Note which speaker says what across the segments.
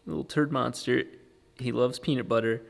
Speaker 1: Little turd monster. He loves peanut butter.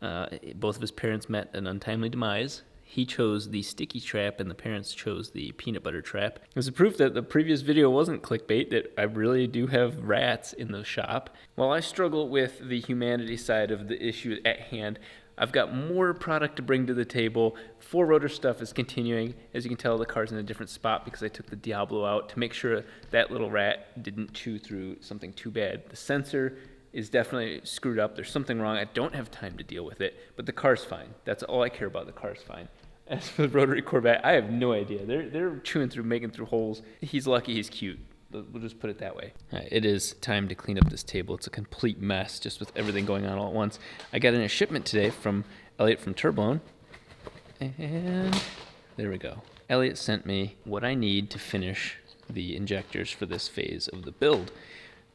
Speaker 1: Both of his parents met an untimely demise. He chose the sticky trap and the parents chose the peanut butter trap. It was a proof that the previous video wasn't clickbait, that I really do have rats in the shop. While I struggle with the humanity side of the issue at hand, I've got more product to bring to the table. 4-rotor stuff is continuing. As you can tell, the car's in a different spot because I took the Diablo out to make sure that little rat didn't chew through something too bad. The sensor is definitely screwed up. There's something wrong. I don't have time to deal with it, but the car's fine. That's all I care about. The car's fine. As for the rotary Corvette, I have no idea. They're chewing through, making through holes. He's lucky he's cute. We'll just put it that way. It is time to clean up this table. It's a complete mess just with everything going on all at once. I got in a shipment today from Elliot from Turblone. And there we go. Elliot sent me what I need to finish the injectors for this phase of the build.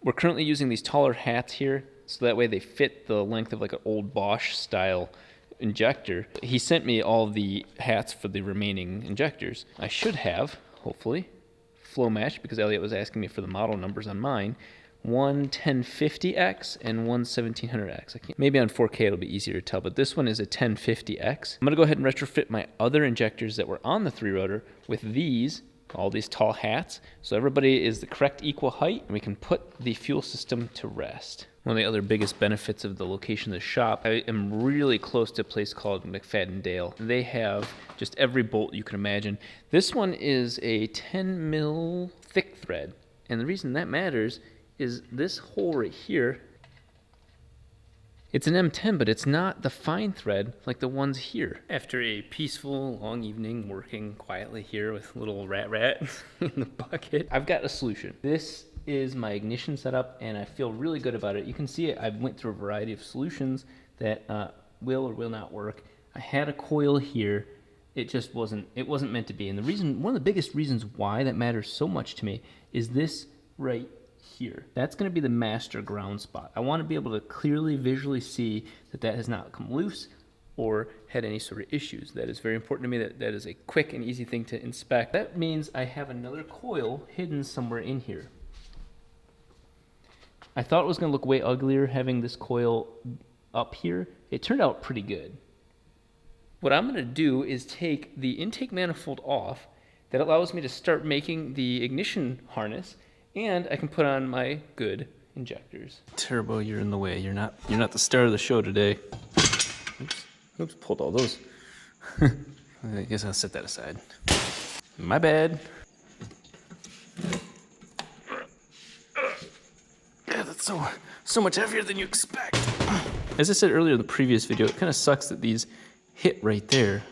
Speaker 1: We're currently using these taller hats here, so that way they fit the length of like an old Bosch style injector. He sent me all the hats for the remaining injectors. I should have, hopefully, flow matched, because Elliot was asking me for the model numbers on mine. One 1050X and one 1700X. Maybe on 4K it'll be easier to tell, but this one is a 1050X. I'm gonna go ahead and retrofit my other injectors that were on the 3-rotor with these, all these tall hats, so everybody is the correct equal height, and we can put the fuel system to rest. One of the other biggest benefits of the location of the shop, I am really close to a place called McFadden Dale. They have just every bolt you can imagine. This one is a 10 mil thick thread, and the reason that matters is this hole right here. It's an M10, but it's not the fine thread like the ones here. After a peaceful, long evening working quietly here with little rat in the bucket, I've got a solution. This is my ignition setup, and I feel really good about it. You can see it. I went through a variety of solutions that will or will not work. I had a coil here. It just wasn't meant to be. And the reason, one of the biggest reasons why that matters so much to me is this right here. That's going to be the master ground spot. I want to be able to clearly visually see that that has not come loose or had any sort of issues. That is very important to me. That is a quick and easy thing to inspect. That means I have another coil hidden somewhere in here. I thought it was going to look way uglier having this coil up here. It turned out pretty good. What I'm going to do is take the intake manifold off. That allows me to start making the ignition harness, and I can put on my good injectors. Turbo, you're in the way. You're not the star of the show today. Oops, pulled all those. I guess I'll set that aside. My bad. Yeah, that's so much heavier than you expect. As I said earlier in the previous video, it kind of sucks that these hit right there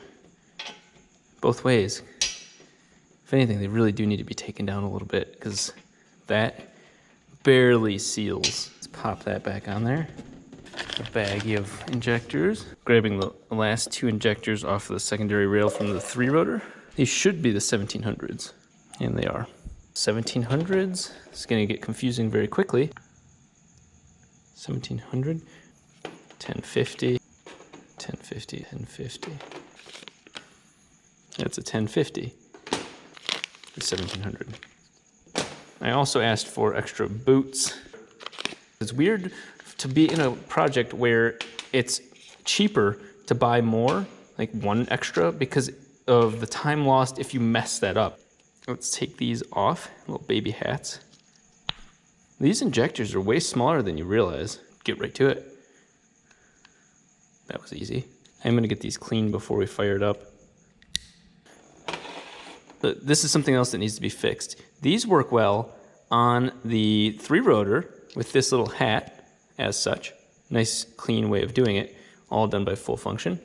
Speaker 1: both ways. If anything, they really do need to be taken down a little bit, because that barely seals. Let's pop that back on there. A baggie of injectors. Grabbing the last two injectors off of the secondary rail from the 3-rotor. These should be the 1700s, and they are. 1700s, it's going to get confusing very quickly. 1700, 1050, 1050, 1050. That's a 1050. 1700. I also asked for extra boots. It's weird to be in a project where it's cheaper to buy more, like one extra, because of the time lost if you mess that up. Let's take these off, little baby hats. These injectors are way smaller than you realize. Get right to it. That was easy. I'm gonna get these clean before we fire it up. But this is something else that needs to be fixed. These work well on the 3-rotor with this little hat as such. Nice clean way of doing it, all done by full function.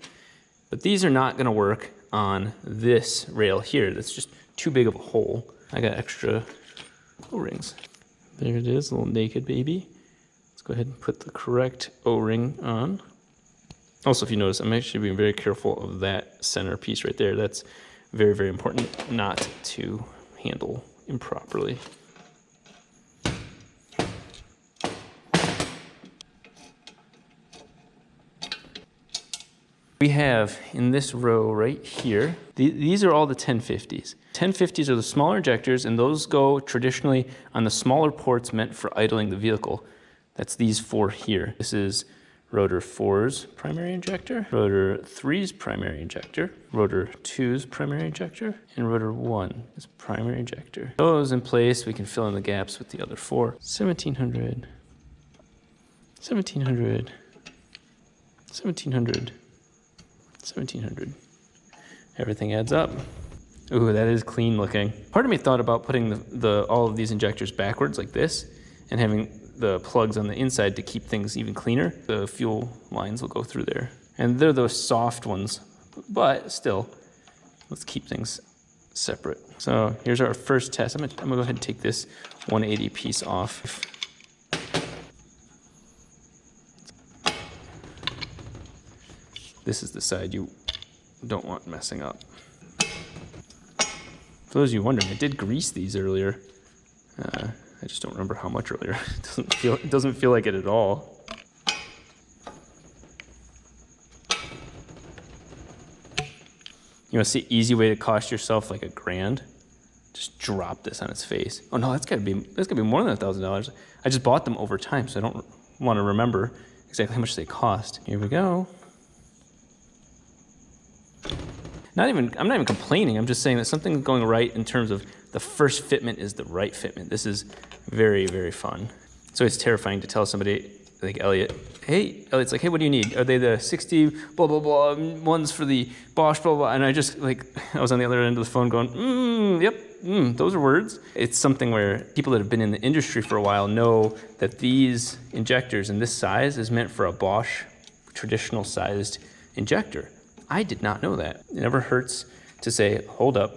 Speaker 1: But these are not gonna work on this rail here. That's just too big of a hole. I got extra O-rings. There it is, a little naked baby. Let's go ahead and put the correct O-ring on. Also, if you notice, I'm actually being very careful of that center piece right there. That's very, very important not to handle improperly. We have in this row right here, these are all the 1050s. 1050s are the smaller injectors, and those go traditionally on the smaller ports meant for idling the vehicle. That's these four here. This is rotor 4's primary injector, rotor 3's primary injector, rotor 2's primary injector, and rotor 1 is primary injector. Those in place, we can fill in the gaps with the other four. 1700, 1700, 1700, 1700. Everything adds up. Ooh, that is clean looking. Part of me thought about putting all of these injectors backwards like this and having the plugs on the inside to keep things even cleaner. The fuel lines will go through there. And they're those soft ones, but still, let's keep things separate. So here's our first test. I'm gonna go ahead and take this 180 piece off. This is the side you don't want messing up. For those of you wondering, I did grease these earlier. I just don't remember how much earlier. It doesn't feel like it at all. You want to see an easy way to cost yourself like $1,000? Just drop this on its face. Oh no, that's gotta be more than $1,000. I just bought them over time, so I don't want to remember exactly how much they cost. Here we go. I'm not even complaining. I'm just saying that something's going right in terms of the first fitment is the right fitment. This is very, very fun. So it's terrifying to tell somebody like Elliot, hey, Elliot's like, hey, what do you need? Are they the 60 blah, blah, blah ones for the Bosch, blah, blah, and I was on the other end of the phone going, yep, those are words. It's something where people that have been in the industry for a while know that these injectors in this size is meant for a Bosch traditional sized injector. I did not know that. It never hurts to say, hold up.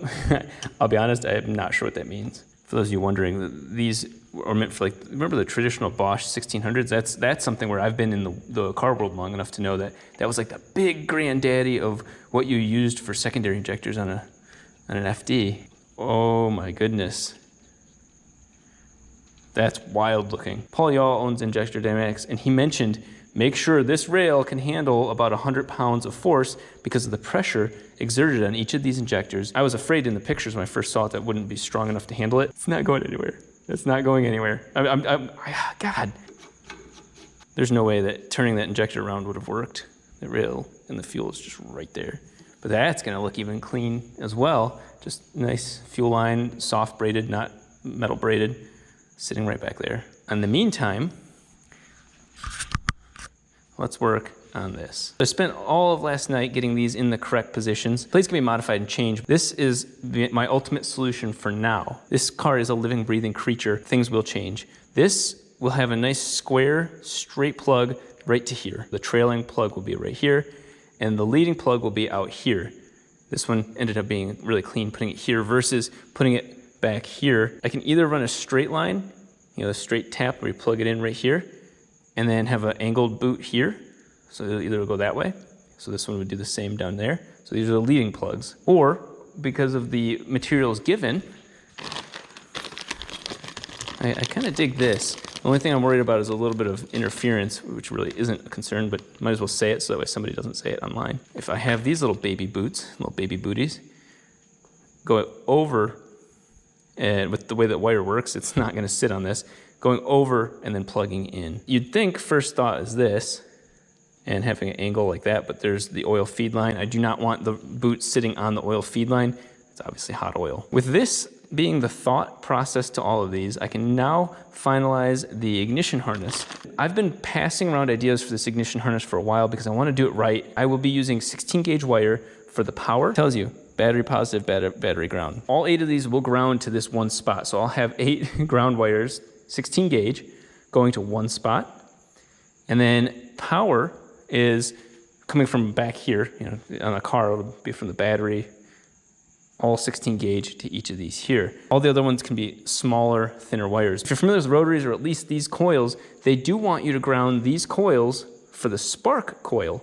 Speaker 1: I'll be honest, I'm not sure what that means. For those of you wondering, these are meant for remember the traditional Bosch 1600s? That's something where I've been in the car world long enough to know that that was like the big granddaddy of what you used for secondary injectors on an FD. Oh my goodness. That's wild looking. Paul Yaw owns Injector Dynamics, and he mentioned, make sure this rail can handle about 100 pounds of force because of the pressure exerted on each of these injectors. I was afraid in the pictures when I first saw it that wouldn't be strong enough to handle it. It's not going anywhere. It's not going anywhere. God. There's no way that turning that injector around would have worked. The rail and the fuel is just right there. But that's gonna look even clean as well. Just nice fuel line, soft braided, not metal braided, sitting right back there. In the meantime, let's work on this. I spent all of last night getting these in the correct positions. Plates can be modified and changed. This is my ultimate solution for now. This car is a living, breathing creature. Things will change. This will have a nice square, straight plug right to here. The trailing plug will be right here, and the leading plug will be out here. This one ended up being really clean, putting it here versus putting it back here. I can either run a straight line, a straight tap where you plug it in right here, and then have an angled boot here. So it'll either go that way. So this one would do the same down there. So these are the leading plugs. Or, because of the materials given, I kind of dig this. The only thing I'm worried about is a little bit of interference, which really isn't a concern, but might as well say it so that way somebody doesn't say it online. If I have these little baby boots, little baby booties, go over, and with the way that wire works, it's not going to sit on this, going over and then plugging in. You'd think first thought is this, and having an angle like that, but there's the oil feed line. I do not want the boot sitting on the oil feed line. It's obviously hot oil. With this being the thought process to all of these, I can now finalize the ignition harness. I've been passing around ideas for this ignition harness for a while because I want to do it right. I will be using 16 gauge wire for the power. It tells you battery positive, battery ground. All 8 of these will ground to this one spot. So I'll have 8 ground wires, 16 gauge, going to one spot. And then power is coming from back here, on a car, it'll be from the battery, all 16 gauge to each of these here. All the other ones can be smaller, thinner wires. If you're familiar with rotaries, or at least these coils, they do want you to ground these coils for the spark coil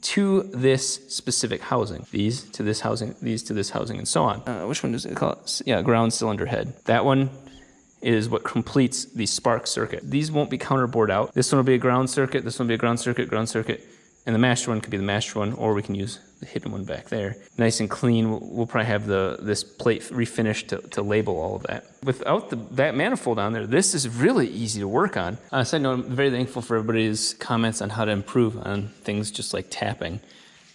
Speaker 1: to this specific housing. These to this housing, these to this housing, and so on. Which one does it call it? Yeah, ground cylinder head. That one is what completes the spark circuit. These won't be counterbored out. This one will be a ground circuit, this one will be a ground circuit, And the master one could be the master one, or we can use the hidden one back there. Nice and clean. We'll probably have this plate refinished to label all of that. Without that manifold on there, this is really easy to work on. On a side note, I'm very thankful for everybody's comments on how to improve on things just like tapping.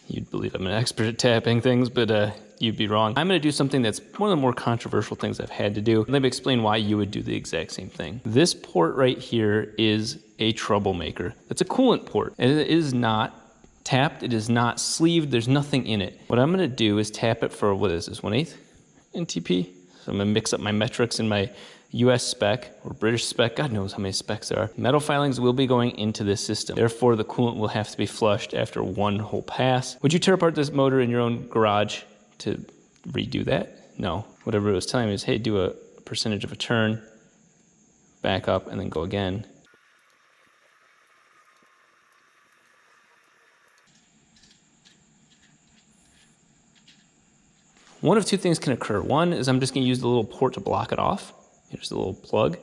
Speaker 1: You'd believe I'm an expert at tapping things, but you'd be wrong. I'm gonna do something that's one of the more controversial things I've had to do. Let me explain why you would do the exact same thing. This port right here is a troublemaker. It's a coolant port, and it is not tapped, it is not sleeved, there's nothing in it. What I'm gonna do is tap it for, what is this, 1/8 NTP? So I'm gonna mix up my metrics in my US spec or British spec, God knows how many specs there are. Metal filings will be going into this system. Therefore, the coolant will have to be flushed after one whole pass. Would you tear apart this motor in your own garage to redo that? No. Whatever it was telling me is, hey, do a percentage of a turn, back up, and then go again. One of two things can occur. One is I'm just gonna use the little port to block it off. Here's the little plug.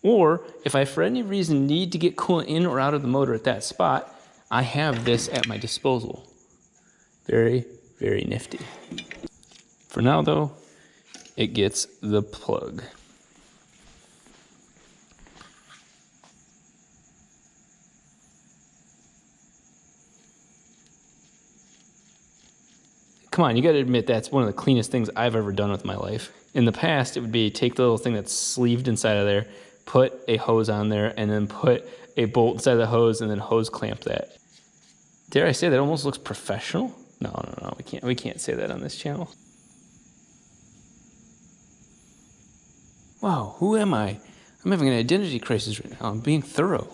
Speaker 1: Or if I, for any reason, need to get coolant in or out of the motor at that spot, I have this at my disposal. Very, very nifty. For now, though, it gets the plug. Come on, you gotta admit that's one of the cleanest things I've ever done with my life. In the past, it would be take the little thing that's sleeved inside of there, put a hose on there, and then put a bolt inside the hose, and then hose clamp that. Dare I say that almost looks professional? No, we can't say that on this channel. Wow, who am I? I'm having an identity crisis right now. I'm being thorough.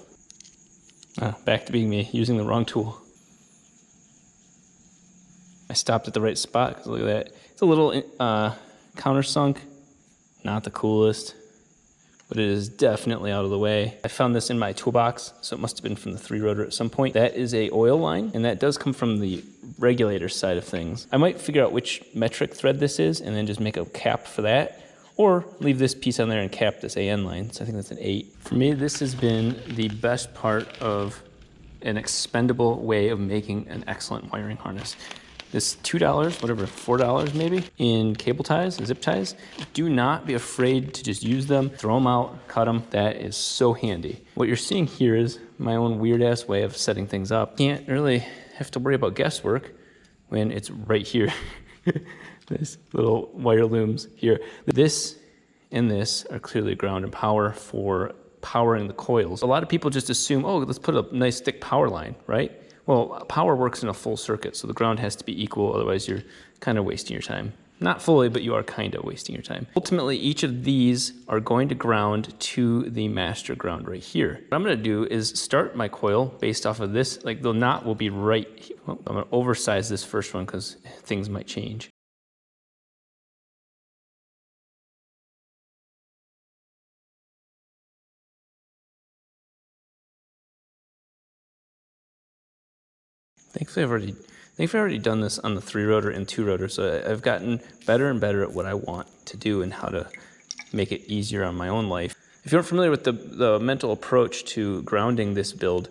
Speaker 1: Back to being me, using the wrong tool. I stopped at the right spot, because look at that. It's a little countersunk, not the coolest, but it is definitely out of the way. I found this in my toolbox, so it must have been from the 3-rotor at some point. That is a oil line, and that does come from the regulator side of things. I might figure out which metric thread this is, and then just make a cap for that, or leave this piece on there and cap this AN line. So I think that's an 8. For me, this has been the best part of an expendable way of making an excellent wiring harness. This $2, whatever, $4 maybe, in cable ties, zip ties. Do not be afraid to just use them, throw them out, cut them. That is so handy. What you're seeing here is my own weird ass way of setting things up. Can't really have to worry about guesswork when it's right here. This little wire looms here. This and this are clearly ground and power for powering the coils. A lot of people just assume, oh, let's put a nice thick power line, right? Well, power works in a full circuit, so the ground has to be equal, otherwise you're kind of wasting your time. Not fully, but you are kind of wasting your time. Ultimately, each of these are going to ground to the master ground right here. What I'm gonna do is start my coil based off of this, like the knot will be right here. Well, I'm gonna oversize this first one because things might change. Thankfully, I've already done this on the 3-rotor and 2-rotor, so I've gotten better and better at what I want to do and how to make it easier on my own life. If you aren't familiar with the mental approach to grounding this build,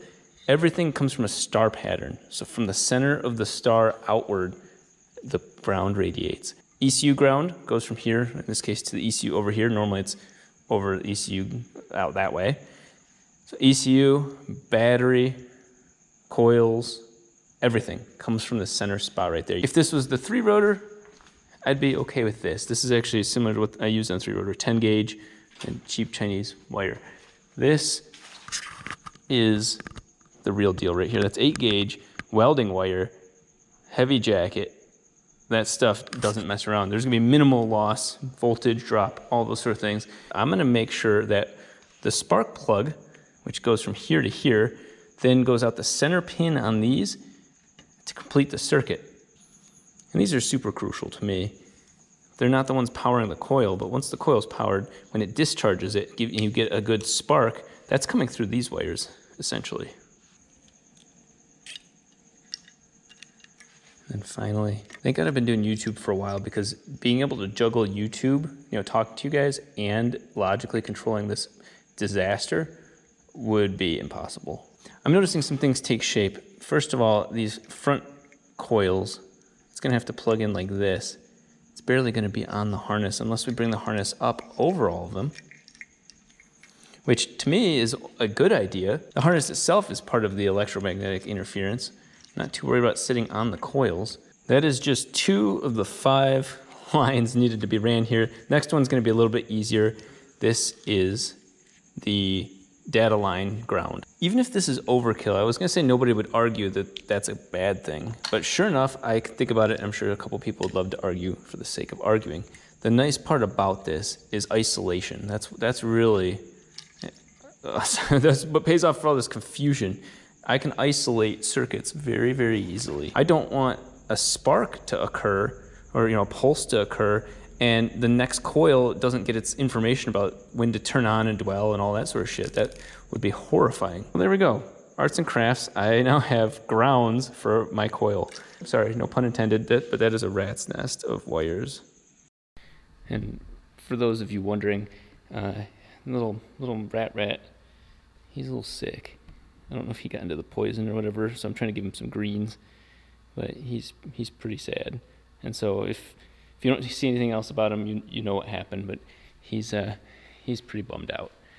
Speaker 1: everything comes from a star pattern. So from the center of the star outward, the ground radiates. ECU ground goes from here, in this case to the ECU over here. Normally it's over the ECU out that way. So ECU, battery, coils, everything comes from the center spot right there. If this was the 3-rotor, I'd be okay with this. This is actually similar to what I used on 3-rotor, 10 gauge and cheap Chinese wire. This is the real deal right here. That's 8 gauge welding wire, heavy jacket. That stuff doesn't mess around. There's gonna be minimal loss, voltage drop, all those sort of things. I'm gonna make sure that the spark plug, which goes from here to here, then goes out the center pin on these to complete the circuit. And these are super crucial to me. They're not the ones powering the coil, but once the coil's powered, when it discharges it, you get a good spark, that's coming through these wires, essentially. And finally, thank God I've been doing YouTube for a while, because being able to juggle YouTube, talking to you guys, and logically controlling this disaster would be impossible. I'm noticing some things take shape. First of all, these front coils, it's going to have to plug in like this. It's barely going to be on the harness unless we bring the harness up over all of them, which to me is a good idea. The harness itself is part of the electromagnetic interference. Not too worried about sitting on the coils. That is just 2 of the 5 lines needed to be ran here. Next one's going to be a little bit easier. This is the data line ground. Even if this is overkill, I was going to say nobody would argue that that's a bad thing. But sure enough, I think about it, I'm sure a couple people would love to argue for the sake of arguing. The nice part about this is isolation. That's really, that's what pays off for all this confusion. I can isolate circuits very, very easily. I don't want a spark to occur or a pulse to occur and the next coil doesn't get its information about when to turn on and dwell and all that sort of shit. That would be horrifying. Well, there we go. Arts and crafts. I now have grounds for my coil. Sorry, no pun intended, but that is a rat's nest of wires. And for those of you wondering, little rat, he's a little sick. I don't know if he got into the poison or whatever, so I'm trying to give him some greens, but he's pretty sad. And so if you don't see anything else about him, you know what happened, but he's pretty bummed out.